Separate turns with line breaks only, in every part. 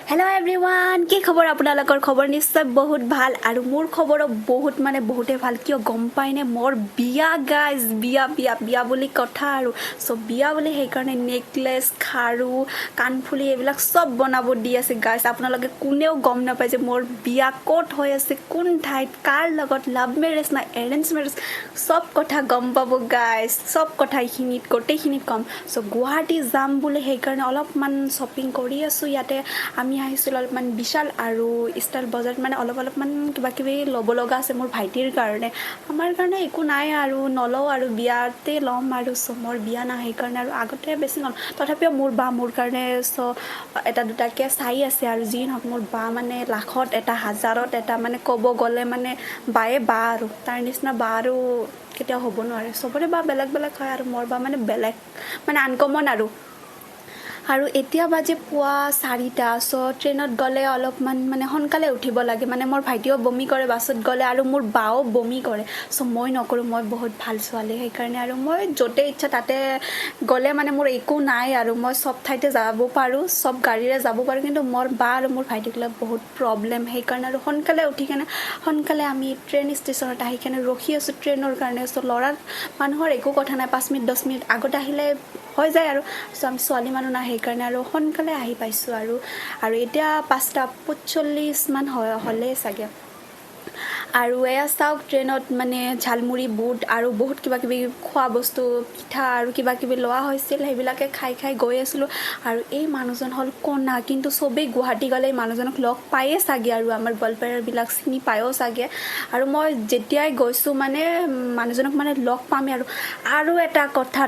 Hello everyone, কি খবৰ আপোনালোকৰ খবৰ নিশ্চয় বহুত ভাল আৰু মোৰ খবৰো বহুত মানে বহুতে ভাল কিয় গম পাইনে মোৰ বিয়া গাইজ বিয়া বুলি কথা আৰু সো বিয়া বুলি সেইকাৰণে নেকলেছ খাৰু কাণফুলি এইবিলাক সব বনাব দি আছে গাইজ আপোনালোকে কোনেও গম নাপায় যে মোৰ বিয়া ক'ত হৈ আছে কোন ঠাইত কাৰ লগত লাভ মেৰেজ না এৰেঞ্জ মেৰেজ সব কথা গম পাব গাইজ সব কথা এইখিনিত গোটেইখিনিত কম সো গুৱাহাটী যাম বুলি সেইকাৰণে অলপমান শ্বপিং কৰি আছো ইয়াতে আমি আহিছিলোঁ অলপমান বিশাল আৰু ষ্টাইল বজাৰত মানে অলপমান কিবা কিবি ল'ব লগা আছে মোৰ ভাইটিৰ কাৰণে আমাৰ কাৰণে একো নাই আৰু নলওঁ আৰু বিয়াতে ল'ম আৰু মোৰ বিয়া নাই সেইকাৰণে আৰু আগতে বেছি নলওঁ তথাপিও মোৰ কাৰণে এটা দুটাকৈ চাই আছে আৰু যি নহওক মোৰ বা মানে লাখত এটা হাজাৰত এটা মানে ক'ব গ'লে মানে বায়ে বা আৰু তাৰ নিচিনা বা আৰু কেতিয়াও হ'ব নোৱাৰে চবৰে বা বেলেগ বেলেগ হয় আৰু মোৰ বা মানে বেলেগ মানে আনকমন আৰু এতিয়া বাজে পুৱা 4টা সো ট্ৰেইনত গ'লে অলপমান মানে সোনকালে উঠিব লাগে মানে মোৰ ভাইটিও বমি কৰে বাছত গ'লে আৰু মোৰ বাও বমি কৰে সো মই নকৰোঁ মই বহুত ভাল ছোৱালী সেইকাৰণে আৰু মই য'তে ইচ্ছা তাতে গ'লে মানে মোৰ একো নাই আৰু মই সব ঠাইতে যাব পাৰোঁ সব গাড়ীৰে যাব পাৰোঁ কিন্তু মোৰ বা আৰু মোৰ ভাইটিক লৈ বহুত প্ৰব্লেম সেইকাৰণে আৰু সোনকালে উঠি কেনে সোনকালে আমি ট্ৰেইন ষ্টেচনত আহি কেনে ৰখি আছোঁ ট্ৰেইনৰ কাৰণে সো ল'ৰা মানুহৰ একো কথা নাই 5 মিনিট 10 মিনিট আগত আহিলে হৈ যায় আৰু সো আমি ছোৱালী মানুহ নাই সেইকাৰণে আৰু সোনকালে আহি পাইছোঁ আৰু এতিয়া 5:45 মান হ'লে চাগে আৰু এয়া চাওক ট্ৰেইনত মানে ঝালমুড়ি বুট আৰু বহুত কিবা কিবি খোৱা বস্তু পিঠা আৰু কিবা কিবি লোৱা হৈছিল সেইবিলাকে খাই গৈ আছিলোঁ আৰু এই মানুহজন হ'ল কণা কিন্তু চবেই গুৱাহাটী গ'লে এই মানুহজনক লগ পায়ে চাগে আৰু আমাৰ গোৱালপাৰাবিলাক চিনি পায়ও চাগে আৰু মই যেতিয়াই গৈছোঁ মানে মানুহজনক মানে লগ পামেই আৰু এটা কথা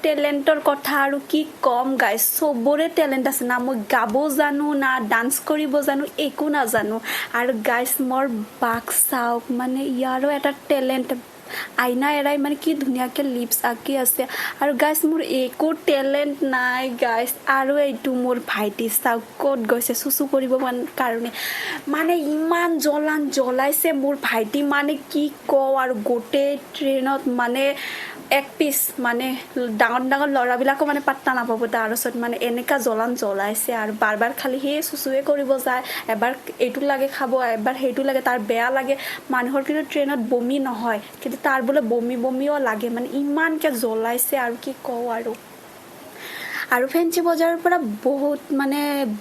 টেলেণ্টৰ কথা আৰু কি কম গাইজ চবৰে টেলেণ্ট আছে না মই গাব জানো না ডান্স কৰিব জানো একো নাজানো আৰু গাইজ মোৰ বাক চাওক মানে ইয়াৰো এটা টেলেণ্ট আইনা এৰাই মানে কি ধুনীয়াকৈ লিপছ আঁকি আছে আৰু গাইজ মোৰ একো টেলেণ্ট নাই গাইজ আৰু এইটো মোৰ ভাইটি চাওক ক'ত গৈছে চুচু কৰিব কাৰণে মানে ইমান জ্বলাইছে মোৰ ভাইটি মানে কি কওঁ আৰু গোটেই ট্ৰেইনত মানে এক পিচ মানে ডাঙৰ ল'ৰাবিলাকো মানে পাত্তা নাপাব তাৰ ওচৰত মানে এনেকা জ্বলাইছে আৰু বাৰ খালি সেই চুচুৱে কৰিব যায় এবাৰ এইটো লাগে খাব এবাৰ সেইটো লাগে তাৰ বেয়া লাগে মানুহৰ কিন্তু ট্ৰেইনত বমি নহয় কিন্তু তাৰ বোলে বমিও লাগে মানে ইমানকৈ জ্বলাইছে আৰু কি কওঁ আৰু ফেঞ্চি বজাৰৰ পৰা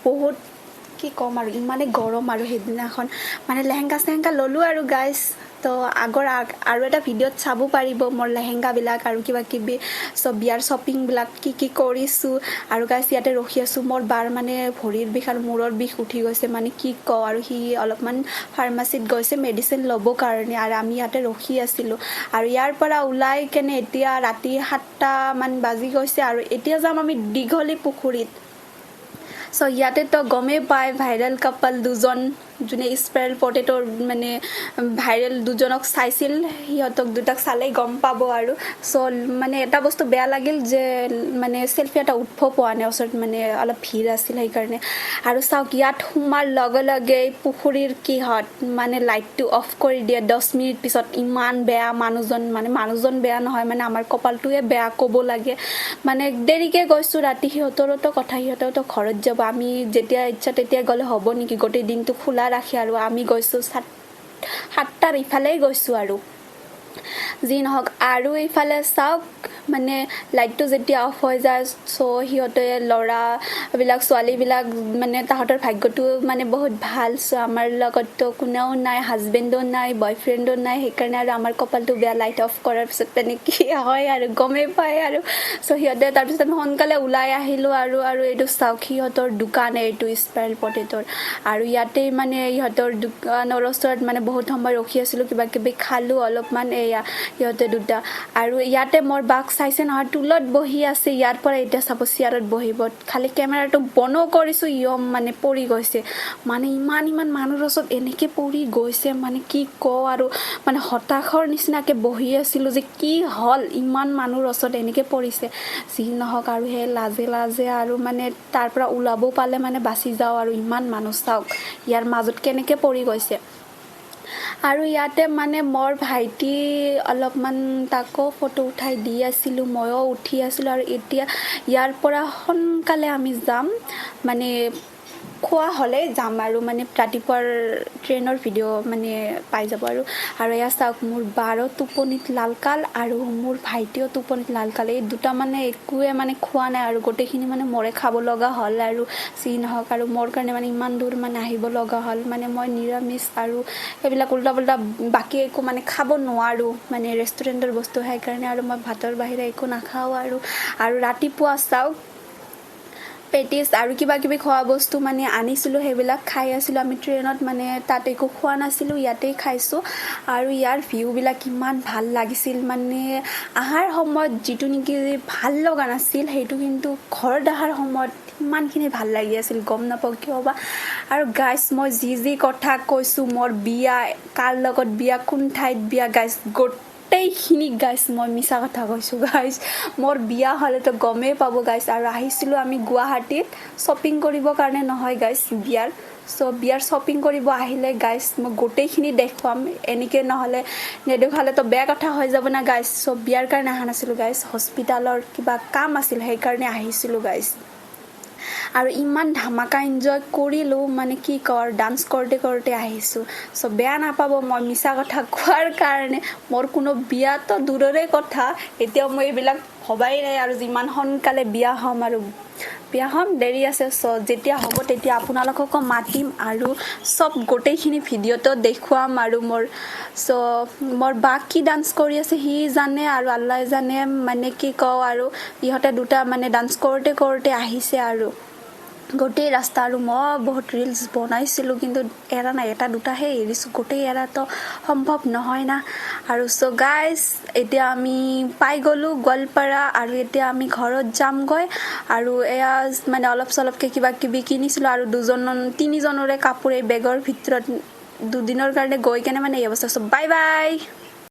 বহুত কি ক'ম আৰু ইমানে গৰম আৰু সেইদিনাখন মানে লেহেংগা ল'লোঁ আৰু গাইজ তো আৰু এটা ভিডিঅ'ত চাব পাৰিব মোৰ লেহেংগাবিলাক আৰু কিবা কিবি চব বিয়াৰ শ্বপিংবিলাক কি কৰিছোঁ আৰু গাইজ ইয়াতে ৰখি আছোঁ মোৰ বাৰ মানে ভৰিৰ বিষ আৰু মূৰৰ বিষ উঠি গৈছে মানে কি কওঁ আৰু সি অলপমান ফাৰ্মাচীত গৈছে মেডিচিন ল'ব কাৰণে আৰু আমি ইয়াতে ৰখি আছিলোঁ আৰু ইয়াৰ পৰা ওলাই কেনে এতিয়া ৰাতি 7টা মান বাজি গৈছে আৰু এতিয়া যাম আমি দীঘলী পুখুৰীত সো ইয়াতে তো গমেই পায় ভাইৰেল কাপল দুজন যোনে স্প্ৰেল পটেটোৰ মানে ভাইৰেল দুজনক চাইছিল সিহঁতক দুটাক চালেই গম পাব আৰু সো মানে এটা বস্তু বেয়া লাগিল যে মানে চেলফি এটা উঠিব পোৱা নাই ওচৰত মানে অলপ ভিৰ আছিল সেইকাৰণে আৰু চাওক ইয়াত সোমাৰ লগে পুখুৰীৰ কিহত মানে লাইটটো অফ কৰি দিয়ে 10 মিনিট পিছত ইমান বেয়া মানুহজন বেয়া নহয় মানে আমাৰ কপালটোৱে বেয়া ক'ব লাগে মানে দেৰিকৈ গৈছোঁ ৰাতি সিহঁতৰোতো কথা সিহঁতেওতো ঘৰত যাব আমি যেতিয়া ইচ্ছা তেতিয়া গ'লে হ'ব নেকি গোটেই দিনটো খোলা ৰাখি আৰু আমি গৈছোঁ 7টাৰ ইফালেই গৈছোঁ আৰু যি নহওক আৰু এইফালে চাওক মানে লাইটটো যেতিয়া অফ হৈ যায় সো সিহঁতে ল'ৰাবিলাক ছোৱালীবিলাক মানে তাহাঁতৰ ভাগ্যটো মানে বহুত ভাল সো আমাৰ লগততো কোনেও নাই হাজবেণ্ডো নাই বয়ফ্ৰেণ্ডো নাই সেইকাৰণে আৰু আমাৰ কপালটো বেয়া লাইট অফ কৰাৰ পিছত তেনেকৈ হয় আৰু গমেই পায় আৰু সো সিহঁতে তাৰপিছত আমি সোনকালে ওলাই আহিলোঁ আৰু এইটো চাওক সিহঁতৰ দোকান এইটো স্প্ৰেল পটেটোৰ আৰু ইয়াতেই মানে ইহঁতৰ দোকানৰ ওচৰত মানে বহুত সময় ৰখি আছিলোঁ কিবা কিবি খালোঁ অলপমান এয়া সিহঁতে দুটা আৰু ইয়াতে মোৰ বাক চাইছে নহয় টুলত বহি আছে ইয়াৰ পৰা এতিয়া চাব চেয়াৰত বহিব খালি কেমেৰাটো বন্ধ কৰিছোঁ মানে পৰি গৈছে মানে ইমান মানুহৰ ওচৰত এনেকৈ পৰি গৈছে মানে কি কওঁ আৰু মানে হতাশৰ নিচিনাকৈ বহি আছিলোঁ যে কি হ'ল ইমান মানুহৰ ওচৰত এনেকৈ পৰিছে যি নহওক আৰু সেই লাজে আৰু মানে তাৰ পৰা ওলাব পালে মানে বাচি যাওঁ আৰু ইমান মানুহ চাওক ইয়াৰ মাজত কেনেকৈ পৰি গৈছে আৰু ইয়াতে মানে মোৰ ভাইটি অলপমান তাকো ফটো উঠাই দি আছিলোঁ, ময়ো উঠি আছিলোঁ। আৰু এতিয়া ইয়াৰ পৰা সোনকালে আমি যাম, মানে খোৱা হ'লে যাম আৰু মানে ৰাতিপুৱাৰ ট্ৰেইনৰ ভিডিঅ' মানে পাই যাব। আৰু এয়া চাওক, মোৰ বাৰো টোপনিত লালকাল আৰু মোৰ ভাইটিও টোপনিত লালকাল। এই দুটা মানে একোৱে মানে খোৱা নাই আৰু গোটেইখিনি মানে মৰে খাব লগা হ'ল আৰু যি নহওক। আৰু মোৰ কাৰণে মানে ইমান দূৰ মানে আহিব লগা হ'ল, মানে মই নিৰামিষ আৰু এইবিলাক উল্টা পুল্টা বাকী একো মানে খাব নোৱাৰোঁ, মানে ৰেষ্টুৰেণ্টৰ বস্তু, সেইকাৰণে আৰু মই ভাতৰ বাহিৰে একো নাখাওঁ। আৰু ৰাতিপুৱা চাওক, পেটিছ আৰু কিবা কিবি খোৱা বস্তু মানে আনিছিলোঁ, সেইবিলাক খাই আছিলোঁ আমি ট্ৰেইনত। মানে তাত একো খোৱা নাছিলোঁ, ইয়াতেই খাইছোঁ। আৰু ইয়াৰ ভিউবিলাক ইমান ভাল লাগিছিল, মানে অহাৰ সময়ত যিটো নেকি ভাল লগা নাছিল, সেইটো কিন্তু ঘৰত অহাৰ সময়ত ইমানখিনি ভাল লাগি আছিল, গম নাপাওঁ কিয় বা। আৰু গাইজ, মই যি কথা কৈছোঁ, মোৰ বিয়া, কাৰ লগত বিয়া, কোন ঠাইত বিয়া, গাইজ গোটেইখিনি গাইজ মই মিছা কথা কৈছোঁ গাইজ। মোৰ বিয়া হ'লেতো গমেই পাব গাইজ। আৰু আহিছিলোঁ আমি গুৱাহাটীত শ্বপিং কৰিবৰ কাৰণে, নহয় গাইজ, বিয়াৰ। বিয়াৰ শ্বপিং কৰিব আহিলে গাইজ মই গোটেইখিনি দেখুৱাম, এনেকৈ নহ'লে নেদেখুৱালেতো বেয়া কথা হৈ যাব না গাইজ। বিয়াৰ কাৰণে অহা নাছিলোঁ গাইজ, হস্পিটালৰ কিবা কাম আছিল, সেইকাৰণে আহিছিলোঁ গাইজ। আৰু ইমান ধামাকা এনজয় কৰিলোঁ, মানে কি কওঁ, ডান্স কৰোঁতে আহিছোঁ। বেয়া নাপাব মই মিছা কথা কোৱাৰ কাৰণে। মোৰ কোনো বিয়াতো দূৰৰে কথা, এতিয়াও মই এইবিলাক ভবাই নাই আৰু যিমান সোনকালে বিয়া হ'ম। আৰু বিয়া হ'ম, দেৰি আছে। যেতিয়া হ'ব তেতিয়া আপোনালোককো মাতিম আৰু চব গোটেইখিনি ভিডিঅ'টো দেখুৱাম। আৰু মোৰ বা কি ডান্স কৰি আছে সি জানে আৰু আল্লাই জানে, মানে কি কওঁ। আৰু ইহঁতে দুটা মানে ডান্স কৰোঁতে আহিছে আৰু গোটেই ৰাস্তা। আৰু মই বহুত ৰিলছ বনাইছিলোঁ, কিন্তু এৰা নাই, এটা দুটাহে এৰিছোঁ, গোটেই এৰাটো সম্ভৱ নহয় না। আৰু গাইজ, এতিয়া আমি পাই গ'লোঁ গোৱালপাৰা, আৰু এতিয়া আমি ঘৰত যামগৈ। আৰু এয়া মানে অলপ চলপকৈ কিবা কিবি কিনিছিলোঁ, আৰু তিনিজনৰে কাপোৰ এই বেগৰ ভিতৰত, দুদিনৰ কাৰণে গৈ কেনে মানে এই অৱস্থা। Bye bye.